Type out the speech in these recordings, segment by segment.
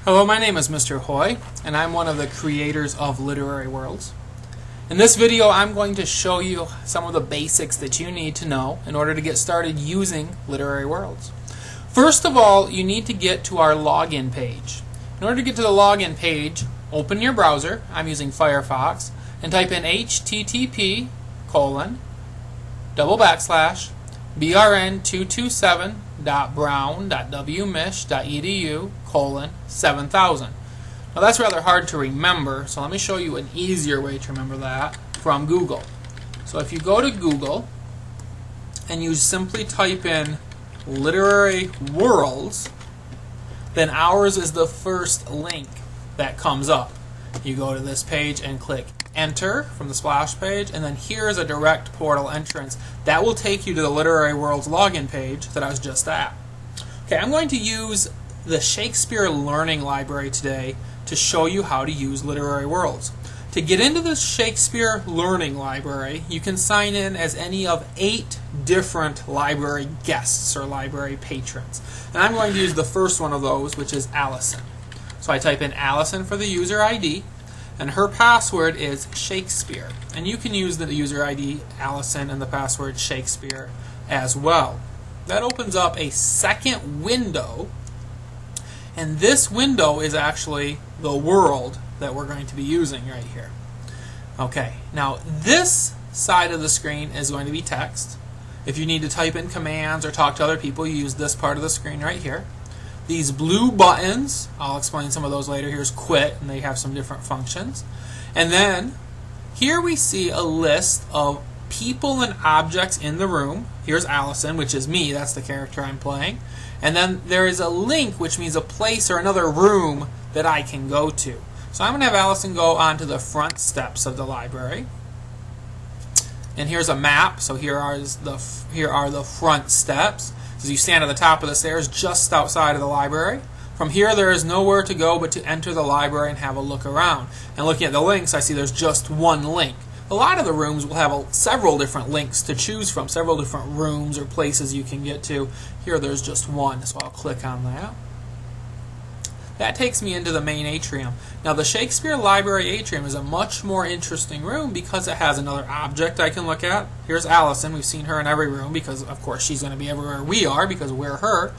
Hello, my name is Mr. Hoy, and I'm one of the creators of Literary Worlds. In this video, I'm going to show you some of the basics that you need to know in order to get started using Literary Worlds. First of all, you need to get to our login page. In order to get to the login page, open your browser. I'm using Firefox, and type in http://brn227.brown.wmich.edu:7000. Now that's rather hard to remember, so let me show you an easier way to remember that from Google. So if you go to Google and you simply type in Literary Worlds, then ours is the first link that comes up. You go to this page and click Enter from the splash page, and then here's a direct portal entrance. That will take you to the Literary Worlds login page that I was just at. Okay, I'm going to use the Shakespeare Learning Library today to show you how to use Literary Worlds. To get into the Shakespeare Learning Library, you can sign in as any of 8 different library guests or library patrons. And I'm going to use the first one of those, which is Allison. So I type in Allison for the user ID, and her password is Shakespeare. And you can use the user ID Allison and the password Shakespeare as well. That opens up a second window, and this window is actually the world that we're going to be using right here. Okay, now this side of the screen is going to be text. If you need to type in commands or talk to other people, you use this part of the screen right here. These blue buttons, I'll explain some of those later. Here's quit, and they have some different functions. And then here we see a list of people and objects in the room. Here's Allison, which is me. That's the character I'm playing. And then there is a link, which means a place or another room that I can go to. So I'm going to have Allison go onto the front steps of the library. And here's a map. So here are the front steps. As you stand at the top of the stairs just outside of the library. From here there is nowhere to go but to enter the library and have a look around. And looking at the links, I see there's just one link. A lot of the rooms will have several different links to choose from, several different rooms or places you can get to. Here there's just one, so I'll click on that. That takes me into the main atrium. Now the Shakespeare Library atrium is a much more interesting room because it has another object I can look at. Here's Allison. We've seen her in every room because of course she's going to be everywhere we are because we're her.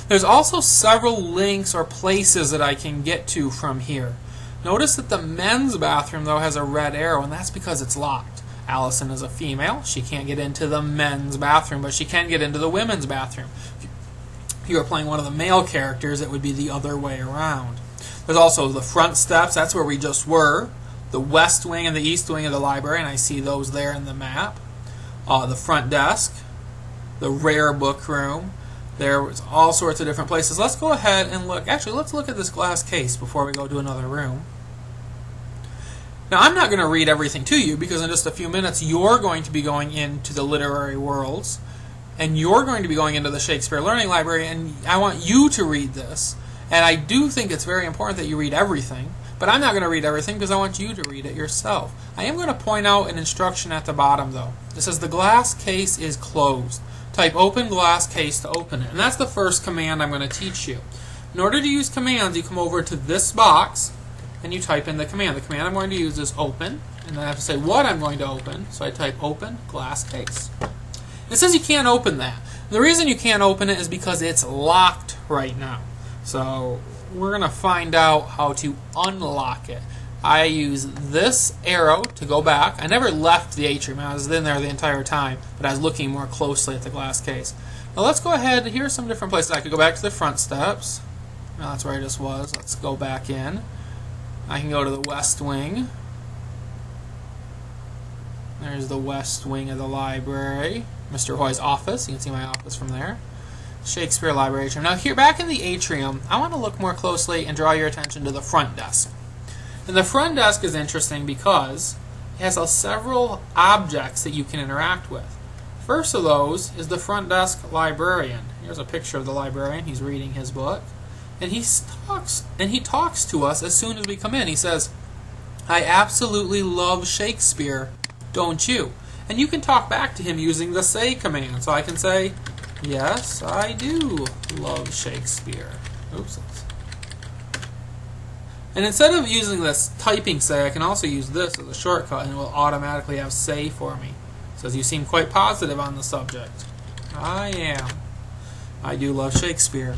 There's also several links or places that I can get to from here. Notice that the men's bathroom though has a red arrow, and that's because it's locked. Allison is a female. She can't get into the men's bathroom, but she can get into the women's bathroom. If you were playing one of the male characters, it would be the other way around. There's also the front steps. That's where we just were. The west wing and the east wing of the library, and I see those there in the map. The front desk, the rare book room. There was all sorts of different places. Let's go ahead and look. Actually, let's look at this glass case before we go to another room. Now, I'm not going to read everything to you because in just a few minutes you're going to be going into the Literary Worlds. And you're going to be going into the Shakespeare Learning Library, and I want you to read this. And I do think it's very important that you read everything, but I'm not going to read everything because I want you to read it yourself. I am going to point out an instruction at the bottom, though. It says the glass case is closed. Type open glass case to open it. And that's the first command I'm going to teach you. In order to use commands, you come over to this box, and you type in the command. The command I'm going to use is open, and then I have to say what I'm going to open, so I type open glass case. It says you can't open that. The reason you can't open it is because it's locked right now. So we're going to find out how to unlock it. I use this arrow to go back. I never left the atrium. I was in there the entire time, but I was looking more closely at the glass case. Now let's go ahead. Here's some different places. I could go back to the front steps. Now that's where I just was. Let's go back in. I can go to the west wing. There's the west wing of the library. Mr. Hoy's office. You can see my office from there. Shakespeare Library atrium. Now here, back in the atrium, I want to look more closely and draw your attention to the front desk. And the front desk is interesting because it has several objects that you can interact with. First of those is the front desk librarian. Here's a picture of the librarian. He's reading his book. And he talks to us as soon as we come in. He says, "I absolutely love Shakespeare, don't you?" And you can talk back to him using the say command. So I can say, "Yes, I do love Shakespeare." Oops. And instead of using this typing say, I can also use this as a shortcut and it will automatically have say for me. It says you seem quite positive on the subject. I am. I do love Shakespeare.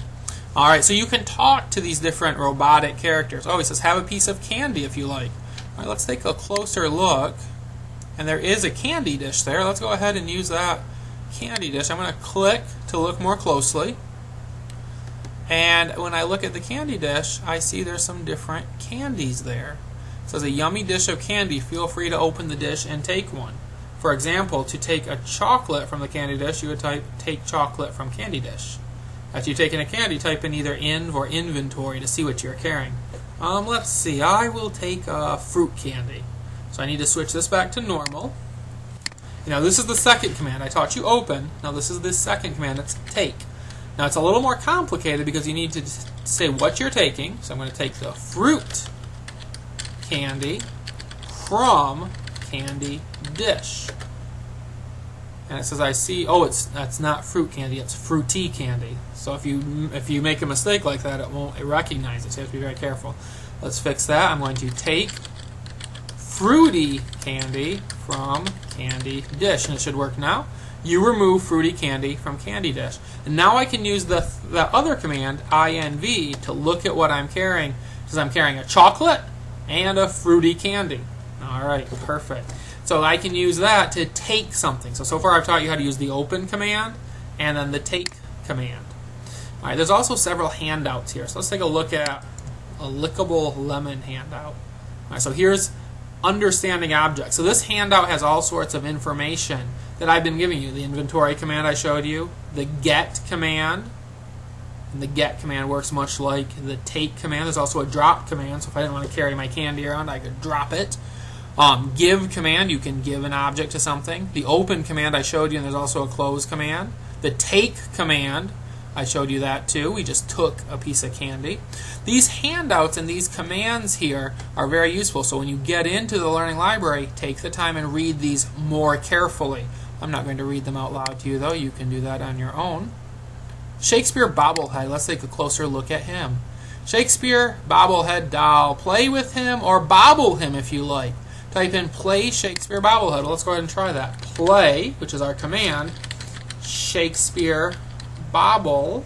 Alright, so you can talk to these different robotic characters. Oh, he says have a piece of candy if you like. Alright, let's take a closer look. And there is a candy dish there. Let's go ahead and use that candy dish. I'm going to click to look more closely. And when I look at the candy dish, I see there's some different candies there. It says a yummy dish of candy. Feel free to open the dish and take one. For example, to take a chocolate from the candy dish, you would type take chocolate from candy dish. After you've taken a candy, type in either inv or inventory to see what you're carrying. Let's see. I will take fruit candy. So I need to switch this back to normal. Now this is the second command. I taught you open. Now this is the second command. It's take. Now it's a little more complicated because you need to say what you're taking. So I'm going to take the fruit candy from candy dish. And it says I see, oh, that's not fruit candy, it's fruity candy. So if you make a mistake like that, it won't recognize it. So you have to be very careful. Let's fix that. I'm going to take fruity candy from candy dish, and it should work now. You remove fruity candy from candy dish. And now I can use the other command, inv, to look at what I'm carrying. Because I'm carrying a chocolate and a fruity candy. Alright, perfect. So I can use that to take something. So far I've taught you how to use the open command and then the take command. Alright, there's also several handouts here. So let's take a look at a lickable lemon handout. Alright, so here's understanding objects. So this handout has all sorts of information that I've been giving you. The inventory command I showed you, the get command, and the get command works much like the take command. There's also a drop command, so if I didn't want to carry my candy around, I could drop it. Give command, you can give an object to something. The open command I showed you, and there's also a close command. The take command, I showed you that too. We just took a piece of candy. These handouts and these commands here are very useful. So when you get into the Learning Library, take the time and read these more carefully. I'm not going to read them out loud to you though. You can do that on your own. Shakespeare bobblehead. Let's take a closer look at him. Shakespeare bobblehead doll. Play with him or bobble him if you like. Type in play Shakespeare bobblehead. Well, let's go ahead and try that. Play, which is our command, Shakespeare bobblehead.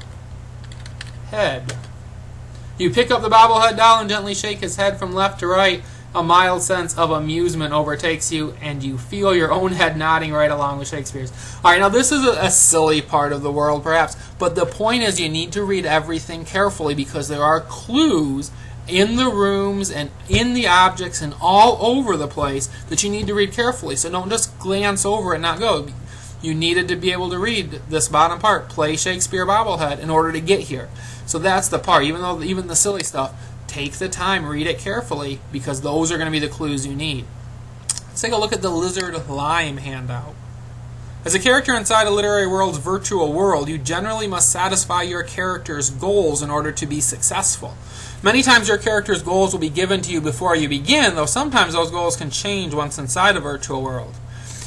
You pick up the bobblehead doll and gently shake his head from left to right. A mild sense of amusement overtakes you, and you feel your own head nodding right along with Shakespeare's. Alright, now this is a silly part of the world, perhaps, but the point is you need to read everything carefully because there are clues in the rooms and in the objects and all over the place that you need to read carefully. So don't just glance over it and not go. You needed to be able to read this bottom part, play Shakespeare bobblehead, in order to get here. So that's the part. Even the silly stuff, take the time, read it carefully, because those are going to be the clues you need. Let's take a look at the lizard lime handout. As a character inside a literary world's virtual world, you generally must satisfy your character's goals in order to be successful. Many times your character's goals will be given to you before you begin, though sometimes those goals can change once inside a virtual world.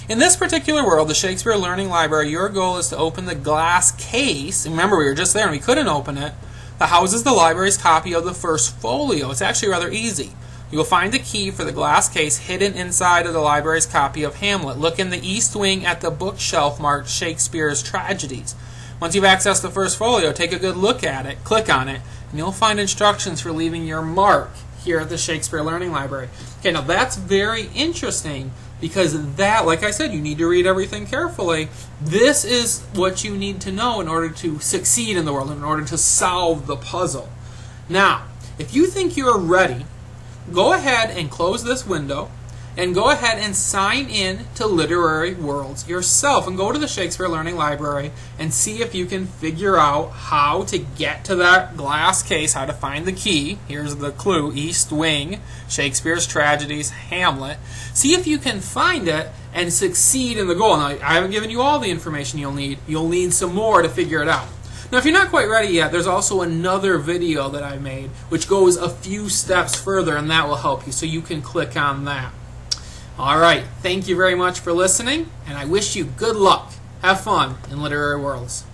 In this particular world, the Shakespeare Learning Library, your goal is to open the glass case. Remember, we were just there and we couldn't open it. That houses the library's copy of the first folio. It's actually rather easy. You will find the key for the glass case hidden inside of the library's copy of Hamlet. Look in the east wing at the bookshelf marked Shakespeare's Tragedies. Once you've accessed the first folio, take a good look at it, click on it, and you'll find instructions for leaving your mark here at the Shakespeare Learning Library. Okay, now that's very interesting because that, like I said, you need to read everything carefully. This is what you need to know in order to succeed in the world, in order to solve the puzzle. Now, if you think you're ready, go ahead and close this window and go ahead and sign in to Literary Worlds yourself and go to the Shakespeare Learning Library and see if you can figure out how to get to that glass case, how to find the key. Here's the clue, East Wing, Shakespeare's Tragedies, Hamlet. See if you can find it and succeed in the goal. Now, I haven't given you all the information you'll need. You'll need some more to figure it out. Now, if you're not quite ready yet, there's also another video that I made which goes a few steps further, and that will help you, so you can click on that. Alright, thank you very much for listening, and I wish you good luck. Have fun in Literary Worlds.